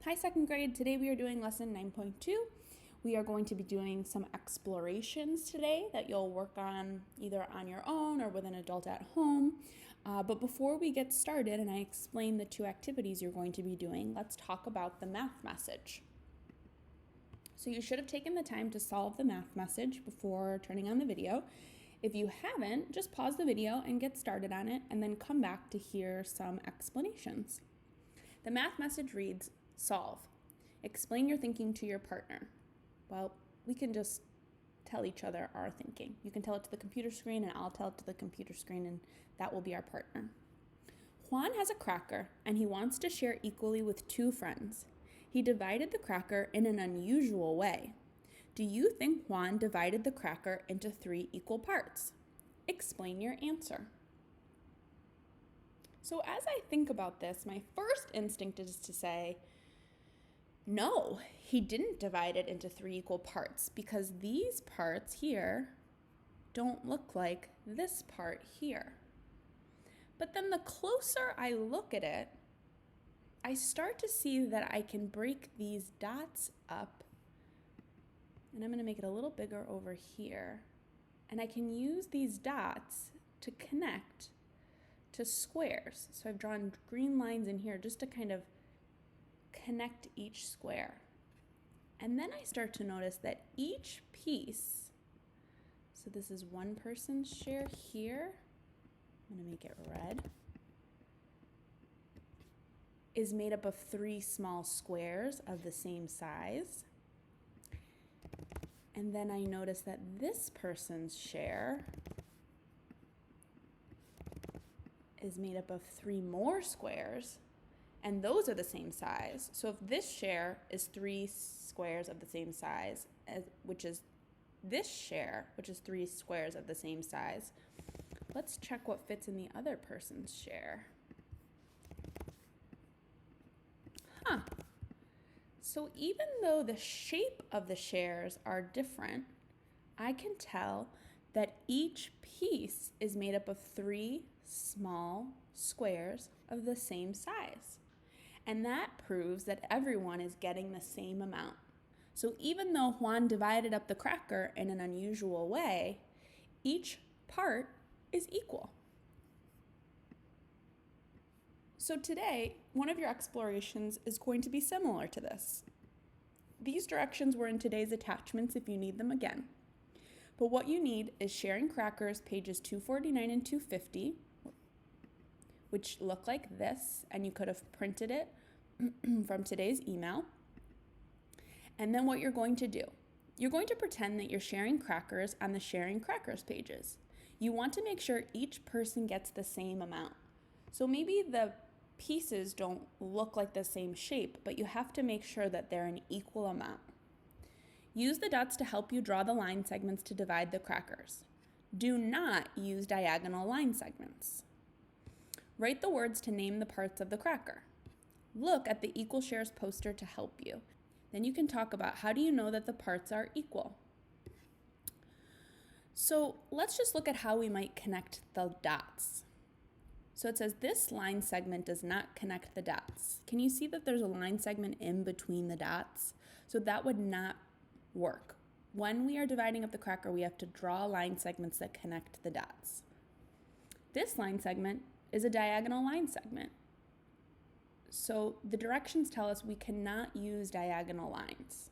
Hi, second grade. Today we are doing lesson 9.2. We are going to be doing some explorations today that you'll work on either on your own or with an adult at home. But before we get started and I explain the two activities you're going to be doing, let's talk about the math message. So you should have taken the time to solve the math message before turning on the video. If you haven't, just pause the video and get started on it and then come back to hear some explanations. The math message reads, solve. Explain your thinking to your partner. Well, we can just tell each other our thinking. You can tell it to the computer screen and I'll tell it to the computer screen and that will be our partner. Juan has a cracker and he wants to share equally with two friends. He divided the cracker in an unusual way. Do you think Juan divided the cracker into 3 equal parts? Explain your answer. So as I think about this, my first instinct is to say, no, he didn't divide it into 3 equal parts because these parts here don't look like this part here. But then the closer I look at it, I start to see that I can break these dots up, and I'm going to make it a little bigger over here, and I can use these dots to connect to squares. So I've drawn green lines in here just to kind of connect each square. And then I start to notice that each piece, so this is one person's share here, I'm going to make it red, is made up of 3 small squares of the same size. And then I notice that this person's share is made up of 3 more squares, and those are the same size. So if this share is 3 squares of the same size, which is this share, which is 3 squares of the same size, let's check what fits in the other person's share. So even though the shape of the shares are different, I can tell that each piece is made up of 3 small squares of the same size. And that proves that everyone is getting the same amount. So even though Juan divided up the cracker in an unusual way, each part is equal. So today, one of your explorations is going to be similar to this. These directions were in today's attachments if you need them again. But what you need is Sharing Crackers, pages 249 and 250, which look like this, and you could have printed it from today's email. And then what you're going to do, you're going to pretend that you're sharing crackers on the Sharing Crackers pages. You want to make sure each person gets the same amount. So maybe the pieces don't look like the same shape, but you have to make sure that they're an equal amount. Use the dots to help you draw the line segments to divide the crackers. Do not use diagonal line segments. Write the words to name the parts of the cracker. Look at the Equal Shares poster to help you. Then you can talk about how do you know that the parts are equal. So let's just look at how we might connect the dots. So it says this line segment does not connect the dots. Can you see that there's a line segment in between the dots? So that would not work. When we are dividing up the cracker, we have to draw line segments that connect the dots. This line segment is a diagonal line segment. So the directions tell us we cannot use diagonal lines,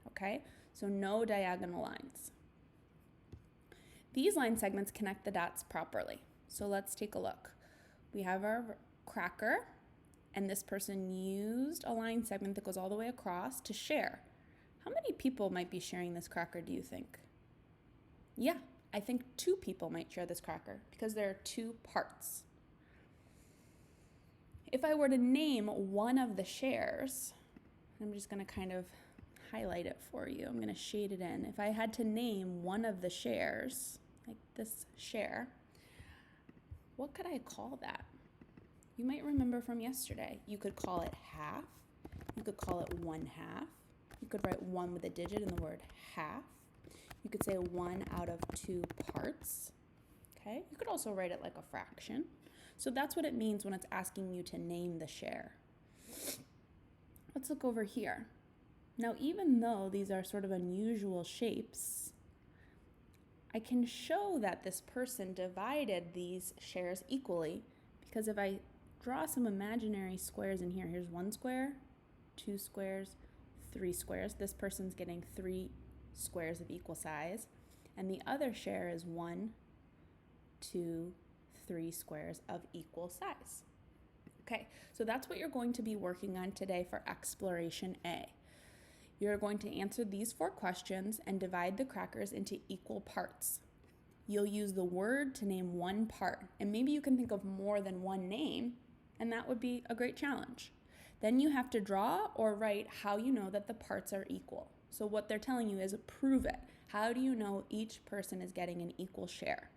okay? So no diagonal lines. These line segments connect the dots properly. So let's take a look. We have our cracker, and this person used a line segment that goes all the way across to share. How many people might be sharing this cracker, do you think? Yeah, I think 2 people might share this cracker because there are 2 parts. If I were to name one of the shares, I'm just going to kind of highlight it for you. I'm going to shade it in. If I had to name one of the shares, like this share, what could I call that? You might remember from yesterday. You could call it half. You could call it 1/2. You could write 1 with a digit in the word half. You could say 1 out of 2 parts. Okay? You could also write it like a fraction. So that's what it means when it's asking you to name the share. Let's look over here. Now, even though these are sort of unusual shapes, I can show that this person divided these shares equally, because if I draw some imaginary squares in here, here's 1 square, 2 squares, 3 squares. This person's getting 3 squares of equal size, and the other share is 1, 2, 3 squares of equal size. Okay, so that's what you're going to be working on today for Exploration A. You're going to answer these 4 questions and divide the crackers into equal parts. You'll use the word to name one part, and maybe you can think of more than one name, and that would be a great challenge. Then you have to draw or write how you know that the parts are equal. So what they're telling you is prove it. How do you know each person is getting an equal share?